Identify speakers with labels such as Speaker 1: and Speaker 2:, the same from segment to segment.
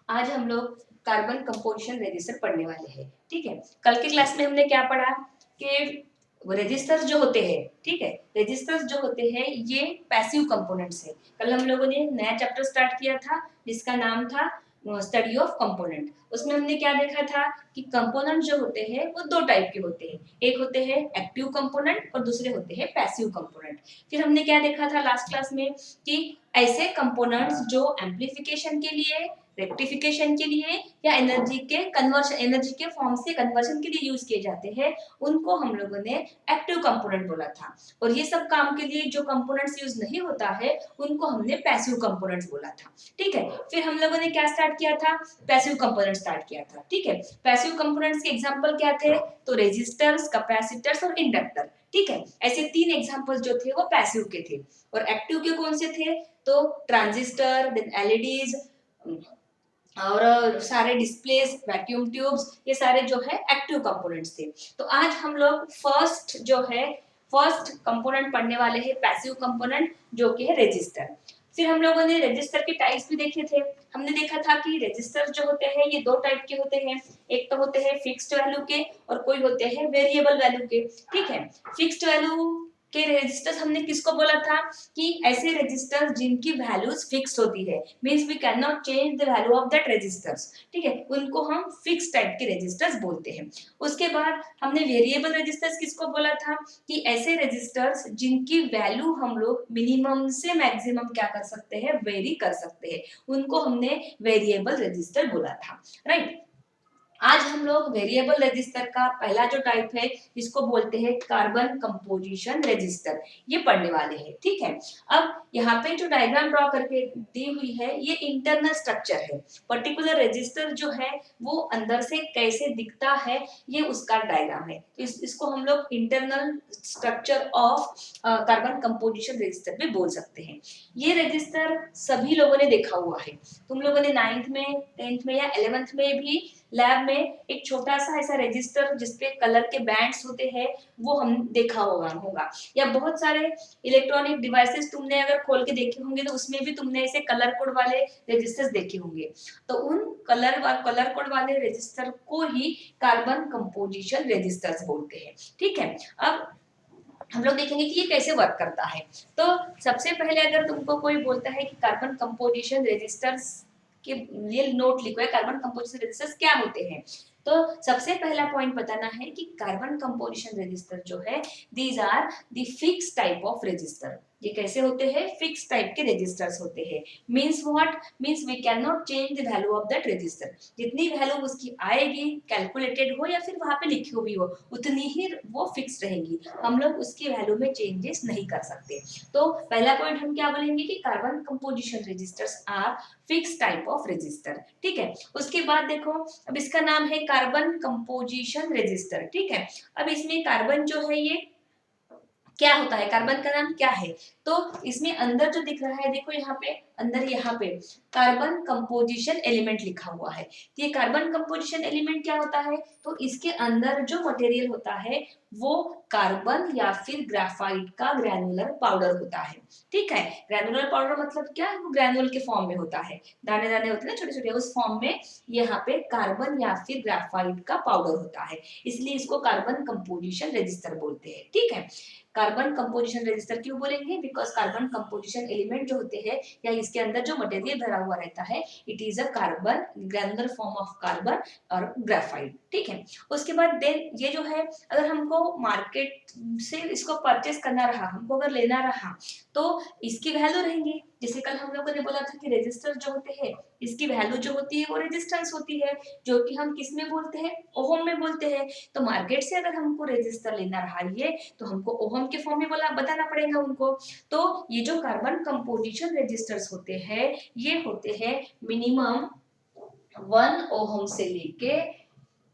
Speaker 1: आज हम लोग कार्बन कंपोजिशन रजिस्टर पढ़ने वाले हैं। ठीक है, कल की क्लास में हमने क्या पढ़ा कि रजिस्टर्स जो होते हैं, ठीक है, रजिस्टर्स जो होते हैं ये पैसिव कंपोनेंट्स है। कल हम लोगों ने नया चैप्टर स्टार्ट किया था जिसका नाम था स्टडी ऑफ कंपोनेंट। उसमें हमने क्या देखा था कि कंपोनेंट जो होते हैं वो दो टाइप के होते हैं, एक होते हैं एक्टिव कंपोनेंट और दूसरे होते हैं पैसिव कंपोनेंट। फिर हमने क्या देखा था लास्ट क्लास में कि ऐसे कंपोनेंट्स जो एम्प्लीफिकेशन के लिए, रेक्टिफिकेशन के लिए या एनर्जी के कन्वर्शन, एनर्जी के फॉर्म से कन्वर्शन के लिए यूज किए जाते हैं, उनको हम लोगों ने एक्टिव कंपोनेंट बोला था। और ये सब काम के लिए जो कंपोनेंट्स यूज नहीं होता है उनको हमने पैसिव कंपोनेंट्स बोला था। ठीक है, फिर हम लोगों ने क्या स्टार्ट किया था, पैसिव कंपोनेंट स्टार्ट किया था। ठीक है, पैसिव कंपोनेंट्स के एग्जांपल क्या थे, तो रेजिस्टर्स, कैपेसिटर्स और इंडक्टर। ठीक है, ऐसे तीन एग्जांपल्स जो थे वो पैसिव के थे। और एक्टिव के कौन से थे, तो ट्रांजिस्टर, देन एलईडीज और सारे डिस्प्लेस, वैक्यूम ट्यूब्स, ये सारे जो है एक्टिव कंपोनेंट्स थे। तो आज हम लोग फर्स्ट कंपोनेंट पढ़ने वाले हैं पैसिव कंपोनेंट, जो कि है रेजिस्टर। फिर हम लोगों ने रेजिस्टर के टाइप्स भी देखे थे। हमने देखा था कि रेजिस्टर जो होते हैं ये दो टाइप के होते हैं, एक तो होते हैं फिक्स्ड वैल्यू के और कोई होते हैं वेरिएबल वैल्यू के। ठीक है, फिक्स्ड वैल्यू के रेजिस्टर्स हमने किसको बोला था कि ऐसे रेजिस्टर्स जिनकी वैल्यूज फिक्स होती है, means we can not change the value of that resistors. ठीक है, उनको हम फिक्स टाइप के रेजिस्टर्स बोलते हैं। उसके बाद हमने वेरिएबल रेजिस्टर्स किसको बोला था कि ऐसे रेजिस्टर्स जिनकी वैल्यू हम लोग मिनिमम से मैक्सिमम क्या कर सकते हैं, वेरी कर सकते हैं, उनको हमने वेरिएबल रेजिस्टर बोला था। राइट, आज हम लोग वेरिएबल रजिस्टर का पहला जो टाइप है इसको बोलते हैं कार्बन कंपोजिशन रजिस्टर, ये पढ़ने वाले हैं। ठीक है, अब यहाँ पे जो डायग्राम ड्रॉ करके दी हुई है ये इंटरनल स्ट्रक्चर है। पर्टिकुलर रजिस्टर जो है वो अंदर से कैसे दिखता है ये उसका डायग्राम है। तो इसको हम लोग internal structure of carbon composition register भी बोल सकते हैं। ये रजिस्टर सभी लोगों ने देखा हुआ है। तुम लोगों ने 9th में, 10th में या 11th में भी लैब में एक छोटा सा ऐसा रजिस्टर जिसपे कलर के बैंड्स होते हैं वो हम देखा होगा। या बहुत सारे इलेक्ट्रॉनिक डिवाइसेस तुमने अगर खोल के देखे होंगे तो उसमें भी तुमने ऐसे कलर कोड वाले रजिस्टर्स देखे होंगे। तो उन कलर कोड वाले रजिस्टर को ही कार्बन कंपोजिशन रजिस्टर्स बोलते हैं। ठीक है, अब हम लोग देखेंगे कि ये कैसे वर्क करता है। तो सबसे पहले अगर तुमको कोई बोलता है कि कार्बन कंपोजिशन रेजिस्टर्स के लिए नोट लिखो है, कार्बन कंपोजिशन रेजिस्टर्स क्या होते हैं, तो सबसे पहला पॉइंट बताना है कि कार्बन कंपोजिशन रेजिस्टर जो है these are the fix type of resistor. ये कैसे होते हैं, फिक्स टाइप के रेजिस्टर्स होते हैं। Means what, means we can not change the value of that resistor. जितनी वैल्यू उसकी आएगी, कैलकुलेटेड हो या फिर वहां पे लिखी हुई हो, उतनी ही वो फिक्स रहेगी, हम लोग उसकी वैल्यू में चेंजेस नहीं कर सकते। तो पहला पॉइंट हम क्या बोलेंगे कि carbon composition resistors are fix type of resistor. ठीक है, उसके बाद देखो, अब इसका नाम है कार्बन कंपोजिशन रजिस्टर। ठीक है, अब इसमें कार्बन जो है ये क्या होता है, कार्बन का नाम क्या है, तो इसमें अंदर जो दिख रहा है देखो यहाँ पे, अंदर यहाँ पे कार्बन कंपोजिशन एलिमेंट लिखा हुआ है। तो ये कार्बन कंपोजिशन एलिमेंट क्या होता है, तो इसके अंदर जो मटेरियल होता है वो कार्बन या फिर ग्राफाइट का ग्रैनुलर पाउडर होता है। ठीक है, ग्रैनुलर पाउडर मतलब क्या, वो ग्रैनुल के फॉर्म में होता है, दाने दाने होते हैं ना छोटे छोटे, उस फॉर्म में यहाँ पे कार्बन या फिर ग्राफाइट का पाउडर होता है, इसलिए इसको कार्बन कंपोजिशन रजिस्टर बोलते हैं। ठीक है, कार्बन कंपोजिशन रजिस्टर क्यों बोलेंगे, बिकॉज कार्बन कंपोजिशन एलिमेंट जो होते हैं या इसके अंदर जो मटेरियल भरा हुआ रहता है it is a carbon, granular form of carbon और ग्राफाइट। ठीक है, उसके बाद देन ये जो है अगर हमको मार्केट से इसको परचेस करना रहा, हमको अगर लेना रहा तो इसकी वैल्यू रहेंगी। जैसे कल हम लोगों ने बोला था कि रेजिस्टर जो होते हैं इसकी वैल्यू जो होती है वो रेजिस्टेंस होती है, जो कि हम किस में बोलते हैं, ओहम में बोलते हैं। तो मार्केट से अगर हमको रेजिस्टर लेना रहा ये, तो हमको ओहम के फॉर्म में बोला बताना पड़ेगा उनको। तो ये जो कार्बन कंपोजिशन रेजिस्टर्स होते हैं ये होते हैं मिनिमम 1 ओहम से लेके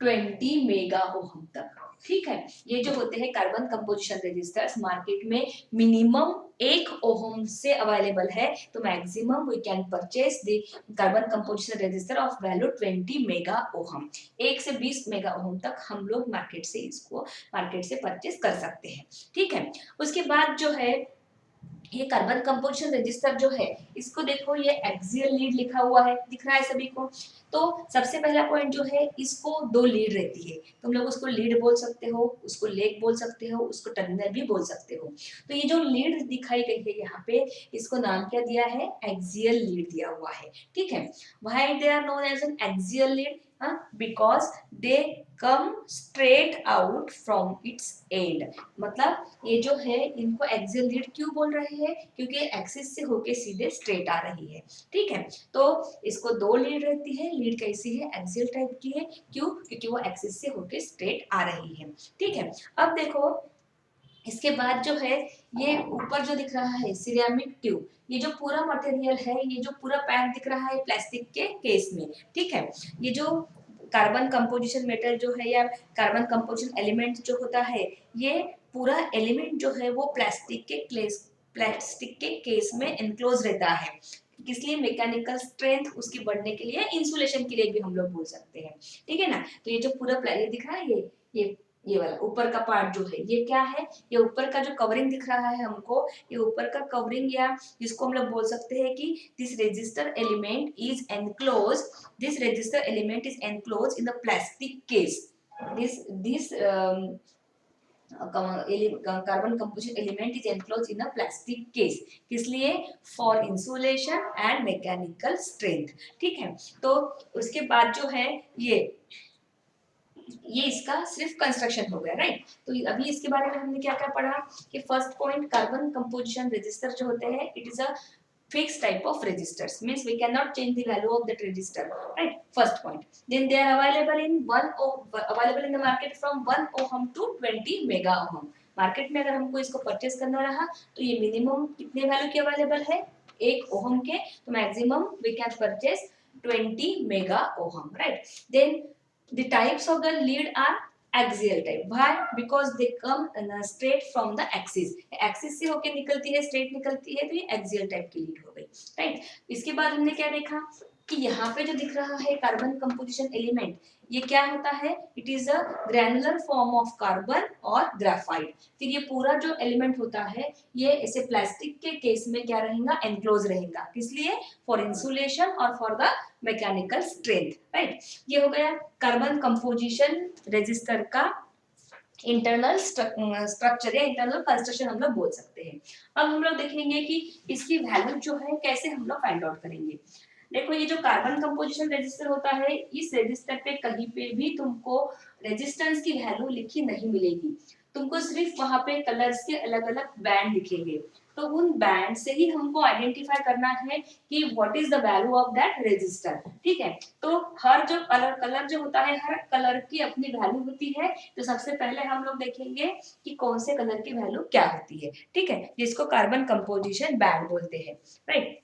Speaker 1: 20 मेगा ओहम तक। ठीक है, ये जो होते हैं कार्बन कंपोजिशन रेजिस्टर्स मार्केट में मिनिमम 1 ओहम से अवेलेबल है, तो maximum we can purchase the carbon composition resistor of value 20 mega ohm. 1 से 20 मेगा ओहम तक हम लोग मार्केट से इसको मार्केट से परचेज कर सकते हैं। ठीक है, उसके बाद जो है ये कार्बन कंपोजिशन रजिस्टर जो है, इसको देखो ये एक्सियल लीड लिखा हुआ है, दिख रहा है सभी को। तो सबसे पहला पॉइंट जो है, इसको दो लीड रहती है, तुम लोग उसको लीड बोल सकते हो, उसको लेग बोल सकते हो, उसको टर्मिनल भी बोल सकते हो। तो ये जो लीड दिखाई गई है यहाँ पे, इसको नाम क्या दिया है, एक्सियल लीड दिया हुआ है, ठीक है। Why they are known as an axial lead, because they come straight out from its end. मतलब ये जो है, इनको एक्सियल लीड क्यों बोल रहे हैं, क्योंकि एक्सिस से होके सीधे स्ट्रेट आ रही है, ठीक है। तो इसको दो लीड रहती है, लीड कैसी है, एक्सियल टाइप की है, क्यों, क्योंकि वो एक्सिस से होके स्ट्रेट आ रही है, ठीक है। अब देखो इसके बाद जो है, ये ऊपर जो दिख रहा है सिरेमिक ट्यूब, ये जो पूरा मटेरियल है, ये जो पूरा पैक दिख रहा है प्लास्टिक के केस में, ठीक है। ये जो कार्बन कंपोजिशन मेटर जो है, या कार्बन कंपोजिशन एलिमेंट जो होता है, ये पूरा एलिमेंट जो है वो प्लास्टिक के केस में एनक्लोज रहता है। इसलिए मैकेनिकल स्ट्रेंथ उसकी बढ़ने के लिए, इंसुलेशन के लिए भी हम लोग बोल सकते हैं, ठीक है ना। तो ये जो पूरा ये दिख रहा है, ये वाला ऊपर का पार्ट जो है, ये क्या है, ये ऊपर का जो कवरिंग दिख रहा है हमको, ये ऊपर का कवरिंग, या जिसको हम लोग बोल सकते हैं कि this resistor element is enclose, this resistor element is enclose in the plastic case. This carbon composition element is enclose in a plastic case, किस लिए, for insulation and mechanical strength, ठीक है। तो उसके बाद जो है, ये इसका सिर्फ कंस्ट्रक्शन हो गया, राइट। तो अभी इसके बारे में हमने क्या क्या पढ़ा, कि first point, carbon composition register जो होते हैं, it is a fixed type of resistors, means we cannot change the value of that resistor, right, first point. Then they are available in available in the market from 1 ohm to 20 mega ohm. Market में अगर हमको इसको purchase करना रहा, तो ये minimum कितने value के अवेलेबल है, 1 ओहम के, तो maximum we can purchase 20 mega ohm, right. Then the types of the lead are axial type. Why? Because they come straight from the axis. Axis से होके निकलती है, स्ट्रेट निकलती है, तो ये एक्सियल टाइप की लीड हो गई, राइट। इसके बाद हमने क्या देखा, कि यहाँ पे जो दिख रहा है कार्बन कंपोजिशन एलिमेंट, ये क्या होता है, it is a granular form of carbon और ग्राफाइट। फिर ये पूरा जो एलिमेंट होता है, ये ऐसे प्लास्टिक के केस में क्या रहेगा, एनक्लोज रहेगा, किस लिए, फॉर इंसुलेशन और for the mechanical strength, right. ये हो गया कार्बन कंपोजिशन रेजिस्टर का इंटरनल स्ट्रक्चर या इंटरनल कंस्ट्रक्शन हम लोग बोल सकते हैं। अब हम लोग देखेंगे कि इसकी वैल्यू जो है कैसे हम लोग फाइंड आउट करेंगे। देखो ये जो कार्बन कंपोजिशन रेजिस्टर होता है, इस रेजिस्टर पे कहीं पे भी तुमको रेजिस्टेंस की वैल्यू लिखी नहीं मिलेगी, तुमको सिर्फ वहां पे कलर्स के अलग अलग बैंड दिखेंगे। तो उन बैंड से ही हमको आइडेंटिफाई करना है कि what is the value of that resistor, ठीक है। तो हर जो कलर जो होता है, हर कलर की अपनी वैल्यू होती है। तो सबसे पहले हम लोग देखेंगे कि कौन से कलर की वैल्यू क्या होती है, ठीक है, जिसको कार्बन कंपोजिशन बैंड बोलते हैं, राइट।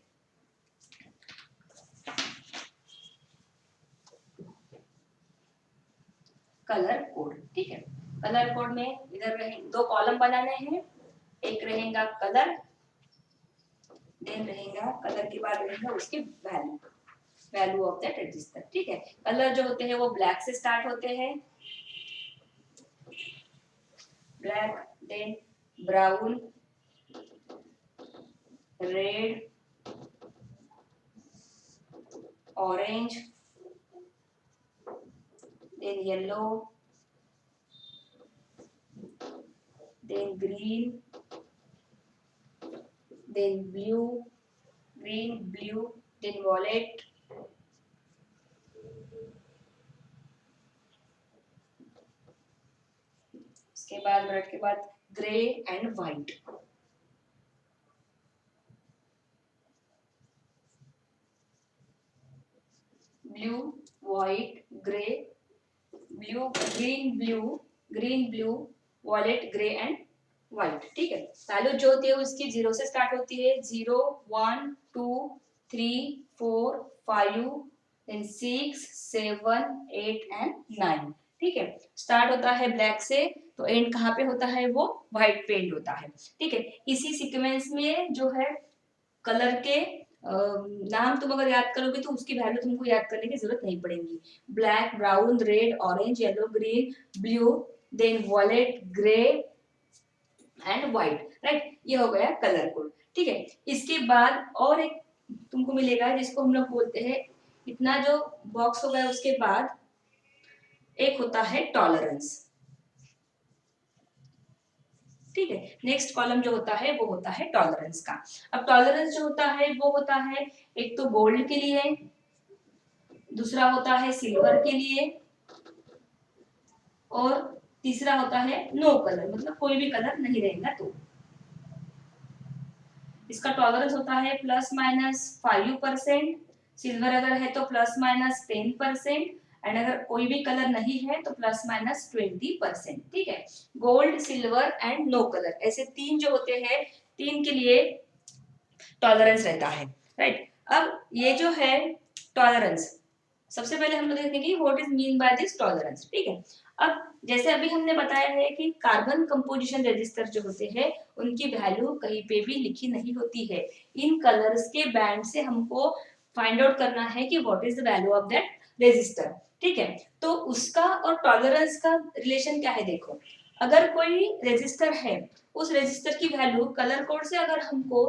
Speaker 1: कलर कोड, ठीक है। कलर कोड में इधर दो कॉलम बनाने हैं, एक रहेगा कलर, देन रहेगा कलर के बाद रहेगा उसके वैल्यू ऑफ दैट रजिस्टर, ठीक है। कलर जो होते हैं वो ब्लैक से स्टार्ट होते हैं, black, then brown, red, orange, then yellow, then green, then blue, green, blue, then violet, उसके बाद रेड के बाद grey and white, blue, white, grey, blue, green blue, violet, grey and white, ठीक है। Value जो होती है उसकी 0 से स्टार्ट होती है, 0 1 2 3 4 5 देन 6 7 8 एंड 9, ठीक है। स्टार्ट होता है ब्लैक से, तो एंड कहाँ पे होता है, वो व्हाइट पे एंड होता है, ठीक है। इसी सीक्वेंस में जो है कलर के नाम तुम अगर याद करोगे तो उसकी वैल्यू तुमको याद करने की जरूरत नहीं पड़ेगी। Black, brown, red, orange, yellow, green, blue, then violet, grey and white, right. ये हो गया कलर कोड, ठीक है। इसके बाद और एक तुमको मिलेगा जिसको हम लोग बोलते हैं, इतना जो बॉक्स हो गया उसके बाद एक होता है टॉलरेंस। ठीक है, नेक्स्ट कॉलम जो होता है वो होता है टॉलरेंस का। अब टॉलरेंस जो होता है वो होता है एक तो गोल्ड के लिए, दूसरा होता है सिल्वर के लिए, और तीसरा होता है नो कलर, मतलब कोई भी कलर नहीं रहेगा तो। इसका टॉलरेंस होता है ±5%, सिल्वर अगर है तो ±10%, एंड अगर कोई भी कलर नहीं है तो ±20%। ठीक है, gold, silver and no colour, ऐसे तीन जो होते हैं, तीन के लिए टॉलरेंस रहता है, राइट। अब ये जो है टॉलरेंस, सबसे पहले हम लोग देखेंगे what is mean by this tolerance. ठीक है, अब जैसे अभी हमने बताया है कि कार्बन कंपोजिशन रजिस्टर जो होते हैं उनकी वैल्यू कहीं पे भी लिखी नहीं होती है, इन कलर्स के बैंड से हमको फाइंड आउट करना है कि what is the value of that register. ठीक है, तो उसका और टॉलरेंस का रिलेशन क्या है, देखो अगर कोई रजिस्टर है, उस रजिस्टर की वैल्यू कलर कोड से अगर हमको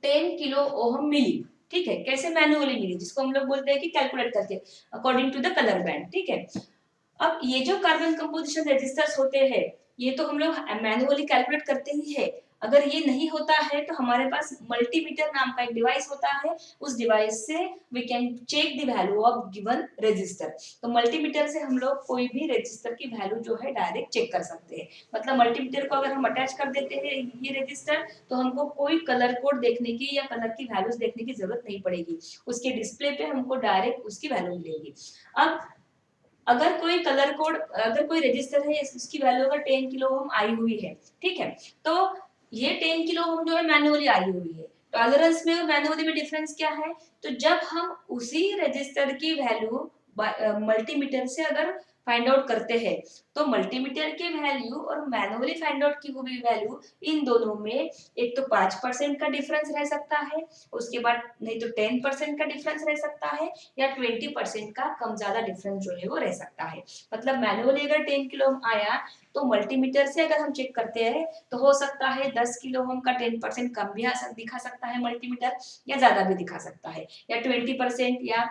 Speaker 1: 10 किलो ओहम मिली, ठीक है, कैसे मैन्युअली मिली, जिसको हम लोग बोलते हैं कि कैलकुलेट करके according to the colour band. ठीक है, अब ये जो कार्बन कंपोजिशन रजिस्टर्स होते हैं ये तो हम लोग मैन्युअली कैलकुलेट करते ही है। अगर ये नहीं होता है तो हमारे पास मल्टीमीटर नाम का एक डिवाइस होता है, उस डिवाइस से we can check the value of given resistor. तो मल्टीमीटर से हम लोग कोई भी रजिस्टर की वैल्यू जो है डायरेक्ट चेक कर सकते हैं। मतलब मल्टीमीटर को अगर हम अटैच कर देते हैं ये रजिस्टर, तो हमको कोई कलर कोड देखने की या कलर की वैल्यूज देखने की जरूरत नहीं पड़ेगी, उसके डिस्प्ले पे हमको डायरेक्ट उसकी वैल्यू मिलेगी। अब अगर कोई कलर कोड, अगर कोई रजिस्टर है उसकी वैल्यू अगर 10 किलो ओम आई हुई है, ठीक है, तो ये 10 किलो ओम जो है मैन्युअली आई हुई है। टॉलरेंस में और मैन्युअली में डिफरेंस क्या है, तो जब हम उसी रजिस्टर की वैल्यू मल्टीमीटर से अगर फाइंड आउट करते हैं, तो मल्टीमीटर के वैल्यू और मैन्युअली फाइंड आउट की हुई वैल्यू, इन दोनों में एक तो 5% का डिफरेंस रह सकता है, उसके बाद नहीं तो 10% का डिफरेंस रह सकता है, या 20% का कम ज्यादा डिफरेंस जो है वो रह सकता है। मतलब मैनुअली अगर 10 किलो ओम आया तो मल्टीमीटर से अगर हम चेक करते हैं तो हो सकता है 10 किलो ओम का 10% कम भी दिखा सकता है मल्टीमीटर, या ज्यादा भी दिखा सकता है, या 20% या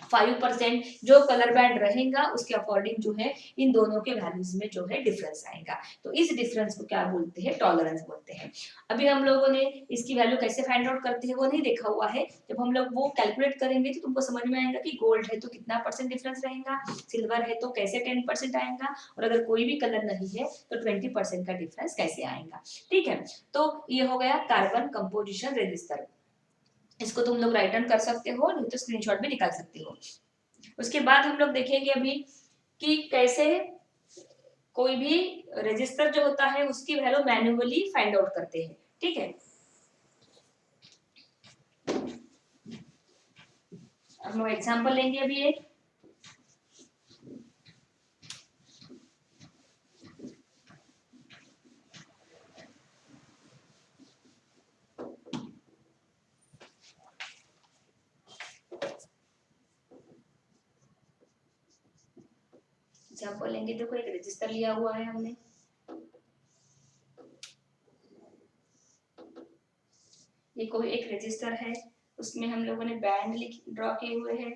Speaker 1: 5%, जो कलर बैंड रहेगा उसके अकॉर्डिंग जो है इन दोनों के वैल्यूज में जो है डिफरेंस आएगा। तो इस डिफरेंस को क्या बोलते हैं, टॉलरेंस बोलते हैं। अभी हम लोगों ने इसकी वैल्यू कैसे फाइंड आउट करते हैं वो नहीं देखा हुआ है, जब हम लोग वो कैलकुलेट करेंगे तो तुमको समझ में आएगा कि गोल्ड है तो कितना परसेंट डिफरेंस रहेगा, सिल्वर है तो कैसे 10% आएगा, और अगर कोई भी कलर नहीं है तो 20% का डिफरेंस कैसे आएगा। ठीक है, तो ये हो गया कार्बन कंपोजिशन रजिस्टर, इसको तुम लोग राइट डाउन कर सकते हो, नहीं तो स्क्रीनशॉट भी निकाल सकते हो। उसके बाद हम लोग देखेंगे अभी कि कैसे कोई भी रजिस्टर जो होता है उसकी वैल्यू मैन्युअली फाइंड आउट करते हैं। ठीक है, हम लोग एग्जांपल लेंगे अभी एक, एग्जांपल लेंगे। देखो एक रजिस्टर लिया हुआ है हमने, ये कोई एक रजिस्टर है, उसमें हम लोगों ने बैंड ड्रॉ किए हुए हैं।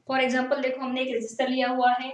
Speaker 1: फॉर एग्जाम्पल देखो हमने एक रजिस्टर लिया हुआ है,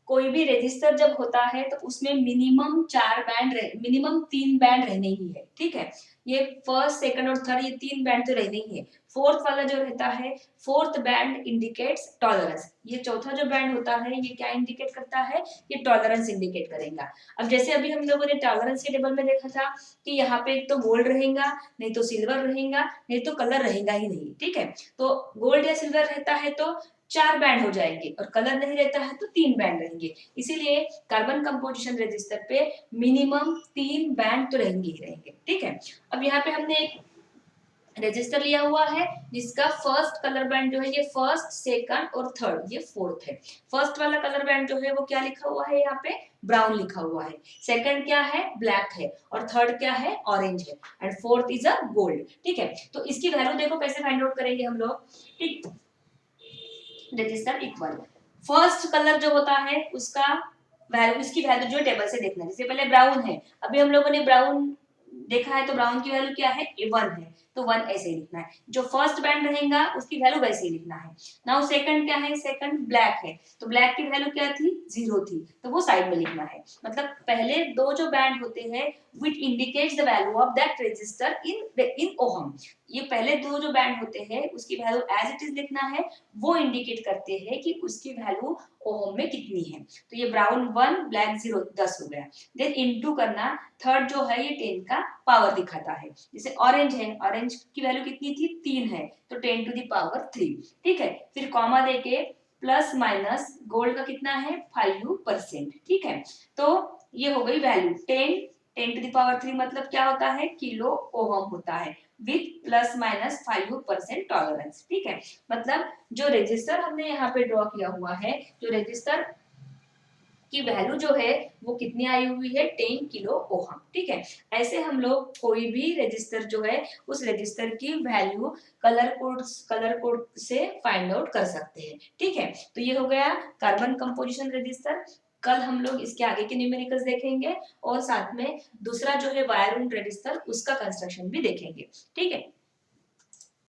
Speaker 1: कोई भी रजिस्टर जब होता है तो उसमें मिनिमम 4 बैंड मिनिमम 3 बैंड रहने ही है। ठीक है, ये फर्स्ट सेकंड और थर्ड ये 3 बैंड तो रहने ही है। फोर्थ वाला जो रहता है, फोर्थ बैंड इंडिकेट्स टॉलरेंस, ये चौथा जो बैंड होता है ये क्या इंडिकेट करता है, ये टॉलरेंस इंडिकेट करेगा। अब जैसे अभी हम लोगों ने टॉलरेंस के टेबल में देखा था कि यहाँ पे एक तो गोल्ड रहेगा, नहीं तो सिल्वर रहेगा, नहीं तो कलर रहेगा ही नहीं। ठीक है, तो गोल्ड या सिल्वर रहता है तो 4 बैंड हो जाएंगे और कलर नहीं रहता है तो 3 बैंड रहेंगे। इसीलिए कार्बन कंपोजिशन रजिस्टर पे मिनिमम 3 बैंड तो रहेंगे ही रहेंगे। ठीक है, अब यहाँ पे हमने एक रजिस्टर लिया हुआ है जिसका फर्स्ट कलर बैंड जो है ये फर्स्ट, सेकंड और थर्ड, ये फोर्थ है। फर्स्ट वाला कलर बैंड जो है वो क्या लिखा हुआ है यहाँ पे, ब्राउन लिखा हुआ है। सेकंड क्या है, ब्लैक है। और थर्ड क्या है, ऑरेंज है। And fourth is a gold. ठीक है, तो इसकी वैल्यू देखो कैसे फाइंड आउट करेंगे हम लोग। ठीक, रजिस्टर इक्वल फर्स्ट कलर जो होता है उसका वैल्यू, इसकी वैल्यू जो टेबल से देखना है। जैसे पहले ब्राउन है, अभी हम लोगों ने ब्राउन देखा है तो ब्राउन की वैल्यू क्या है, 1 है, तो 1 ऐसे ही लिखना है। जो फर्स्ट बैंड रहेगा उसकी वैल्यू वैसे ही लिखना है। नाउ सेकंड क्या है, सेकंड ब्लैक है, तो ब्लैक की वैल्यू क्या थी, 0 थी, तो वो साइड में लिखना है। मतलब पहले दो जो बैंड होते हैं which indicates the value of that register in ohm, ये पहले दो जो बैंड होते हैं उसकी वैल्यू एज इट इज लिखना है, वो इंडिकेट करते हैं कि उसकी वैल्यू ओम में कितनी है। तो ये ब्राउन 1, ब्लैक 0, 10 हो गया। देन इनटू करना, थर्ड जो है ये 10 का पावर दिखाता है। जैसे ऑरेंज है, ऑरेंज की वैल्यू कितनी थी, 3 है, तो 10 टू द पावर 3। ठीक है, फिर कॉमा देके प्लस माइनस गोल्ड का कितना है, 5%। ठीक है, तो ये हो गई वैल्यू 10 टू द पावर 3 मतलब क्या होता है, किलो ओम होता है विथ प्लस माइनस 5% टॉलरेंस। ठीक है, मतलब जो रजिस्टर हमने यहाँ पे ड्रॉ किया हुआ है, जो रजिस्टर की वैल्यू जो है वो कितनी आई हुई है, 10 किलो ओहम। ठीक है, ऐसे हम लोग कोई भी रजिस्टर जो है उस रजिस्टर की वैल्यू कलर कोड से फाइंड आउट कर सकते हैं। ठीक है, तो ये हो गया कार्बन कंपोजिशन रजिस्टर। कल हम लोग इसके आगे के न्यूमेरिकल्स देखेंगे और साथ में दूसरा जो है वायर रजिस्टर उसका कंस्ट्रक्शन भी देखेंगे। ठीक है।